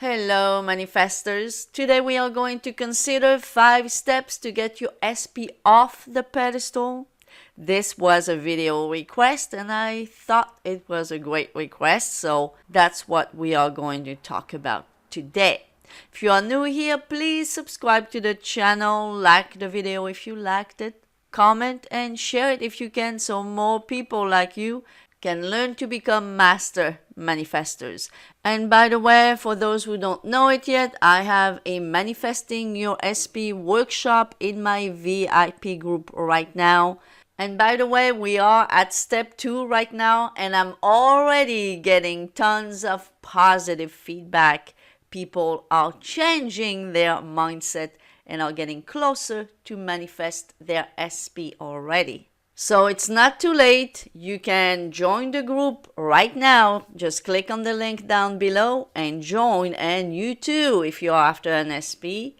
Hello, manifestors. Today we are going to consider 5 steps to get your SP off the pedestal. This was a video request and I thought it was a great request, so that's what we are going to talk about today. If you are new here, please subscribe to the channel, like the video if you liked it, comment and share it if you can so more people like you can learn to become master manifestors. And by the way, for those who don't know it yet, I have a Manifesting Your SP workshop in my VIP group right now. And by the way, we are at step 2 right now, and I'm already getting tons of positive feedback. People are changing their mindset and are getting closer to manifest their SP already. So it's not too late. You can join the group right now. Just click on the link down below and join. And you too, if you're after an SP,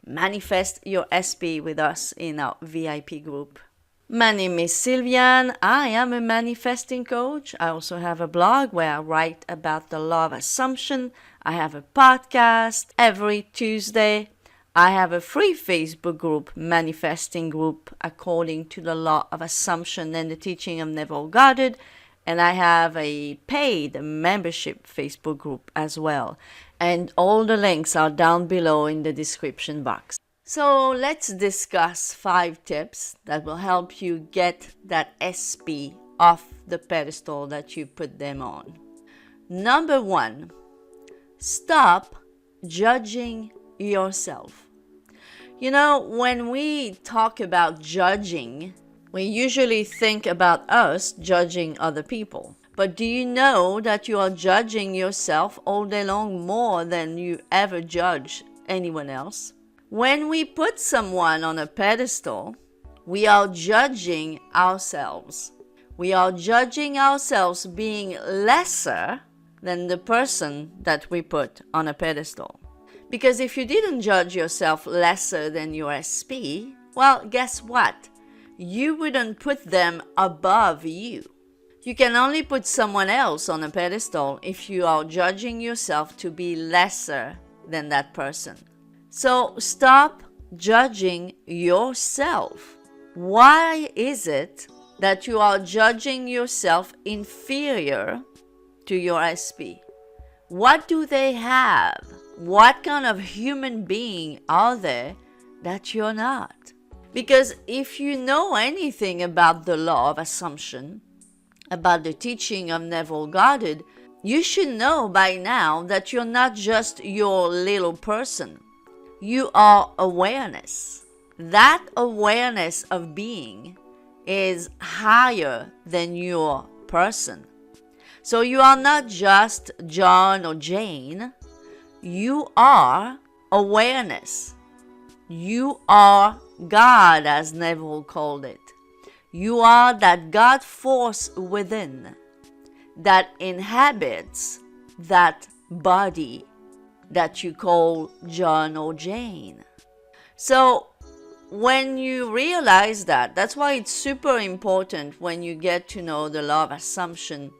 manifest your SP with us in our VIP group. My name is Sylviane. I am a manifesting coach. I also have a blog where I write about the law of assumption. I have a podcast every Tuesday. I have a free Facebook group, Manifesting Group, according to the law of assumption and the teaching of Neville Goddard. And I have a paid membership Facebook group as well. And all the links are down below in the description box. So let's discuss 5 tips that will help you get that SP off the pedestal that you put them on. Number 1, stop judging yourself. You know, when we talk about judging, we usually think about us judging other people. But do you know that you are judging yourself all day long more than you ever judge anyone else? When we put someone on a pedestal, we are judging ourselves. We are judging ourselves being lesser than the person that we put on a pedestal. Because if you didn't judge yourself lesser than your SP, well, guess what? You wouldn't put them above you. You can only put someone else on a pedestal if you are judging yourself to be lesser than that person. So stop judging yourself. Why is it that you are judging yourself inferior to your SP? What do they have? What kind of human being are they that you're not? Because if you know anything about the law of assumption, about the teaching of Neville Goddard, you should know by now that you're not just your little person. You are awareness. That awareness of being is higher than your person. So you are not just John or Jane. You are awareness. You are God, as Neville called it. You are that God force within that inhabits that body that you call John or Jane. So when you realize that, that's why it's super important when you get to know the law of assumption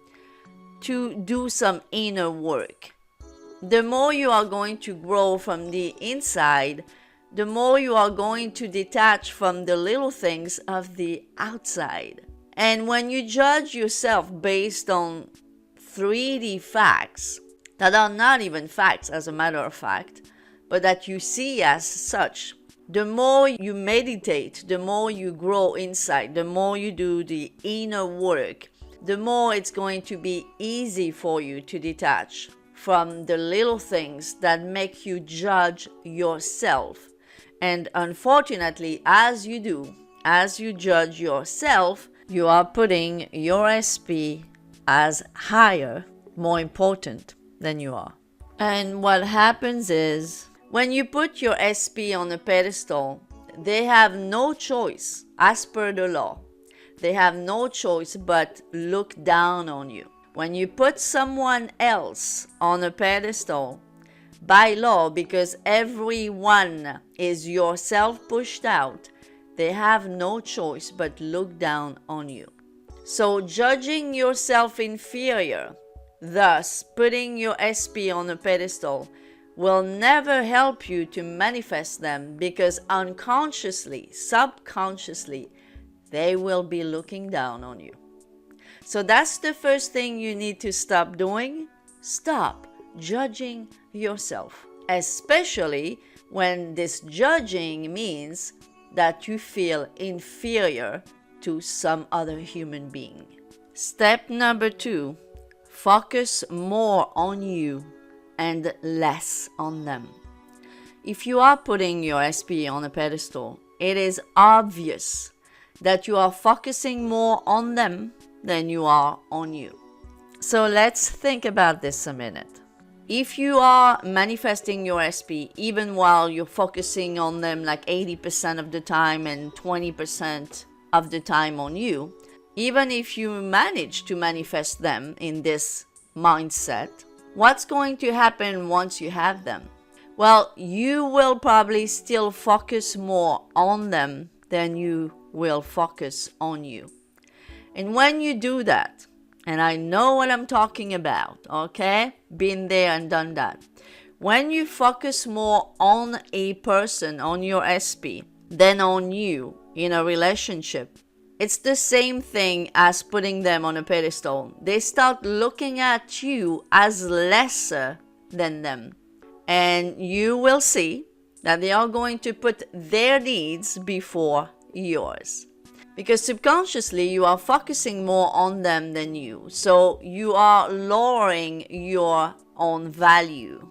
to do some inner work. The more you are going to grow from the inside, the more you are going to detach from the little things of the outside. And when you judge yourself based on 3D facts that are not even facts as a matter of fact, but that you see as such, the more you meditate, the more you grow inside, the more you do the inner work, the more it's going to be easy for you to detach from the little things that make you judge yourself. And unfortunately, as you do, as you judge yourself, you are putting your SP as higher, more important than you are. And what happens is, when you put your SP on a pedestal, they have no choice, as per the law. They have no choice but look down on you. When you put someone else on a pedestal, by law, because everyone is yourself pushed out, they have no choice but look down on you. So judging yourself inferior Thus, putting your SP on a pedestal will never help you to manifest them because unconsciously, subconsciously, they will be looking down on you. So that's the first thing you need to stop doing. Stop judging yourself, especially when this judging means that you feel inferior to some other human being. Step number 2, focus more on you and less on them. If you are putting your SP on a pedestal, it is obvious that you are focusing more on them than you are on you. So let's think about this a minute. If you are manifesting your SP even while you're focusing on them like 80% of the time and 20% of the time on you, even if you manage to manifest them in this mindset, what's going to happen once you have them? Well, you will probably still focus more on them than you will focus on you. And when you do that, and I know what I'm talking about, okay? Been there and done that. When you focus more on a person, on your SP, than on you in a relationship, it's the same thing as putting them on a pedestal. They start looking at you as lesser than them. And you will see that they are going to put their needs before yours. Because subconsciously you are focusing more on them than you. So you are lowering your own value,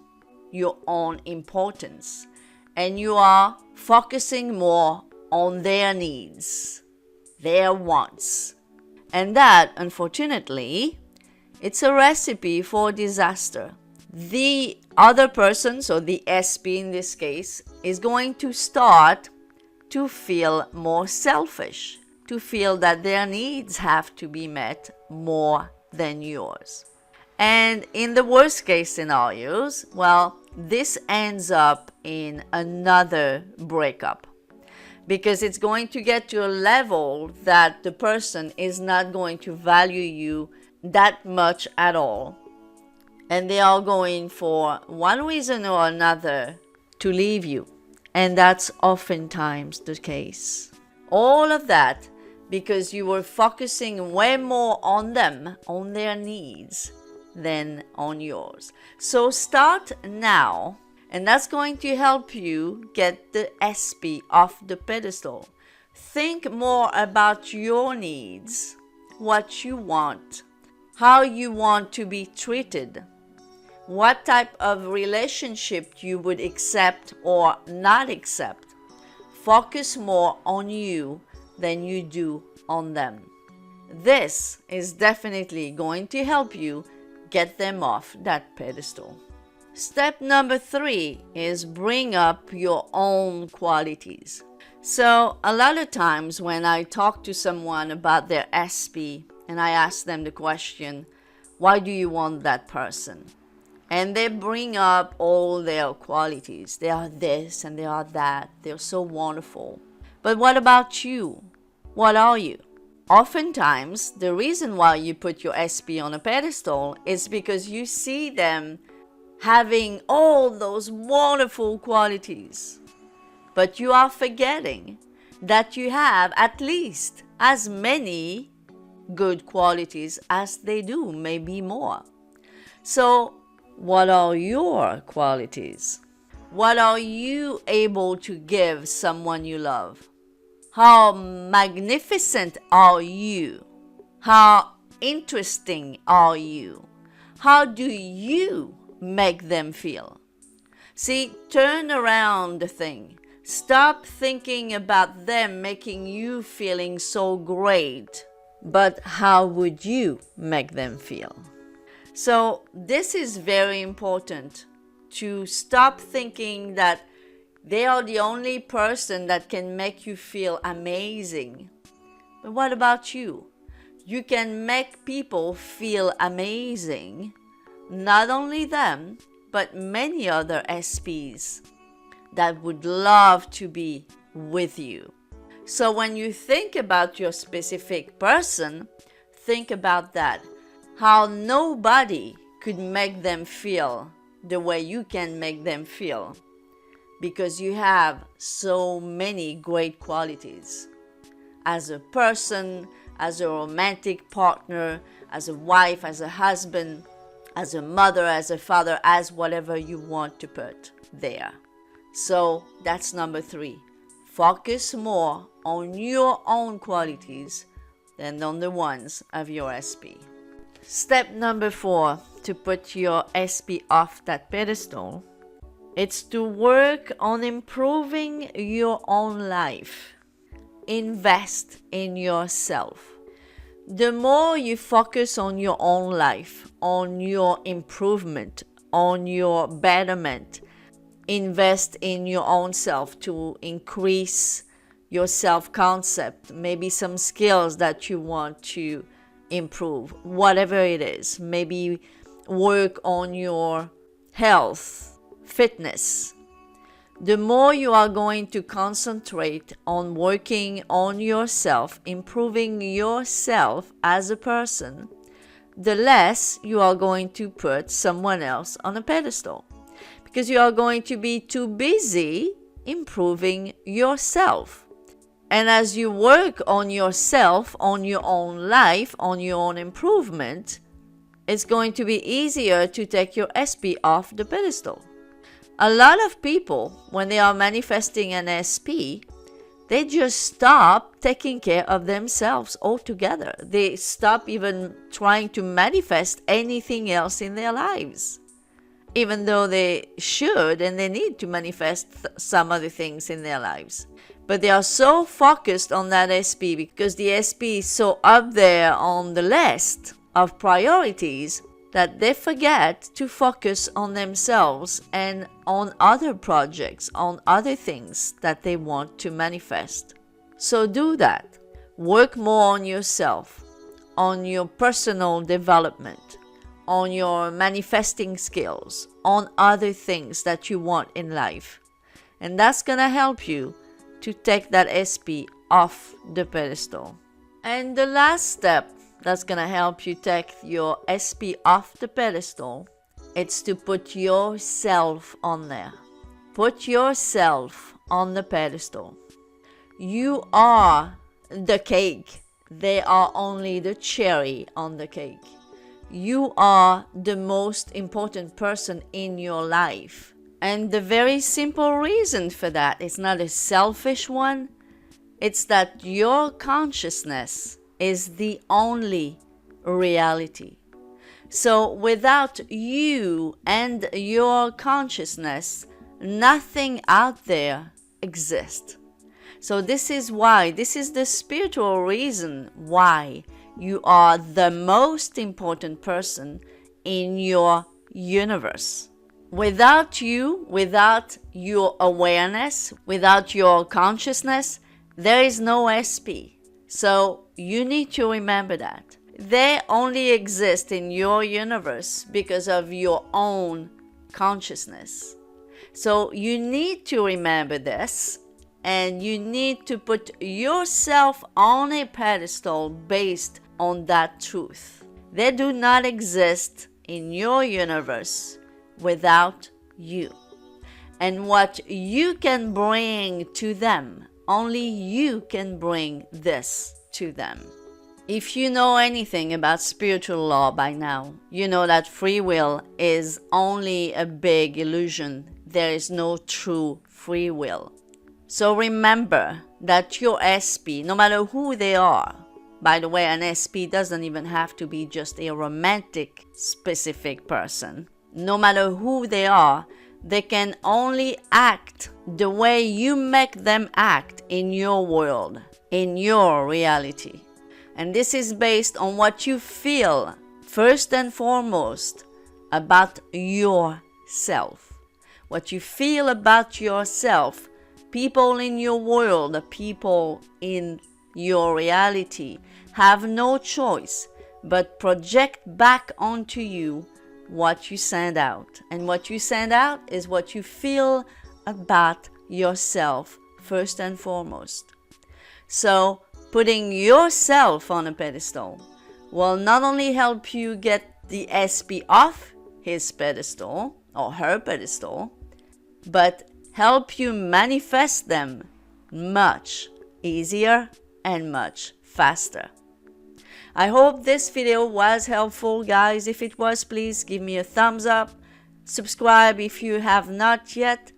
your own importance. And you are focusing more on their needs, their wants. And that, unfortunately, it's a recipe for disaster. The other person, so the SP in this case, is going to start to feel more selfish, to feel that their needs have to be met more than yours. And in the worst case scenarios, well, this ends up in another breakup because it's going to get to a level that the person is not going to value you that much at all. And they are going for one reason or another to leave you. And that's oftentimes the case. All of that because you were focusing way more on them, on their needs, than on yours. So start now, and that's going to help you get the SP off the pedestal. Think more about your needs, what you want, how you want to be treated, what type of relationship you would accept or not accept. Focus more on you than you do on them. This is definitely going to help you get them off that pedestal. Step number 3 is bring up your own qualities. So a lot of times when I talk to someone about their SP and I ask them the question, why do you want that person? And they bring up all their qualities. They are this and they are that. They're so wonderful. But what about you? What are you? Oftentimes, the reason why you put your SP on a pedestal is because you see them having all those wonderful qualities. But you are forgetting that you have at least as many good qualities as they do, maybe more. So, what are your qualities? What are you able to give someone you love? How magnificent are you? How interesting are you? How do you make them feel? See, turn around the thing. Stop thinking about them making you feeling so great, but how would you make them feel? So this is very important, to stop thinking that they are the only person that can make you feel amazing. But what about you? You can make people feel amazing. Not only them, but many other SPs that would love to be with you. So when you think about your specific person, think about that. How nobody could make them feel the way you can make them feel, because you have so many great qualities as a person, as a romantic partner, as a wife, as a husband, as a mother, as a father, as whatever you want to put there. So that's number 3. Focus more on your own qualities than on the ones of your SP. Step number 4 to put your SP off that pedestal, it's to work on improving your own life. Invest in yourself. The more you focus on your own life, on your improvement, on your betterment, invest in your own self to increase your self-concept, maybe some skills that you want to improve, whatever it is. Maybe work on your health, fitness. The more you are going to concentrate on working on yourself, improving yourself as a person, the less you are going to put someone else on a pedestal, because you are going to be too busy improving yourself. And as you work on yourself, on your own life, on your own improvement, it's going to be easier to take your SP off the pedestal. A lot of people, when they are manifesting an SP, they just stop taking care of themselves altogether. They stop even trying to manifest anything else in their lives, even though they should and they need to manifest some other things in their lives. But they are so focused on that SP because the SP is so up there on the list of priorities that they forget to focus on themselves and on other projects, on other things that they want to manifest. So do that. Work more on yourself, on your personal development, on your manifesting skills, on other things that you want in life. And that's going to help you to take that SP off the pedestal. And the last step that's going to help you take your SP off the pedestal, it's to put yourself on there. Put yourself on the pedestal. You are the cake. They are only the cherry on the cake. You are the most important person in your life. And the very simple reason for that, it's not a selfish one, it's that your consciousness is the only reality. So without you and your consciousness, nothing out there exists. So this is why, this is the spiritual reason why you are the most important person in your universe. Without you, without your awareness, without your consciousness, there is no SP. So you need to remember that. They only exist in your universe because of your own consciousness. So you need to remember this, and you need to put yourself on a pedestal based on that truth. They do not exist in your universe without you. And what you can bring to them, only you can bring this to them. If you know anything about spiritual law by now, you know that free will is only a big illusion. There is no true free will. So remember that your SP, no matter who they are, by the way, an SP doesn't even have to be just a romantic specific person. No matter who they are, they can only act the way you make them act in your world, in your reality. And this is based on what you feel, first and foremost, about yourself. What you feel about yourself. People in your world, people in your reality have no choice but project back onto you what you send out. And what you send out is what you feel about yourself first and foremost. So putting yourself on a pedestal will not only help you get the SP off his pedestal or her pedestal, but help you manifest them much easier and much faster. I hope this video was helpful, guys. If it was, please give me a thumbs up. Subscribe if you have not yet.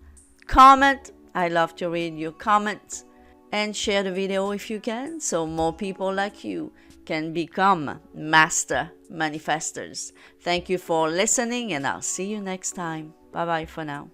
Comment. I love to read your comments. And share the video if you can, so more people like you can become master manifestors. Thank you for listening, and I'll see you next time. Bye bye for now.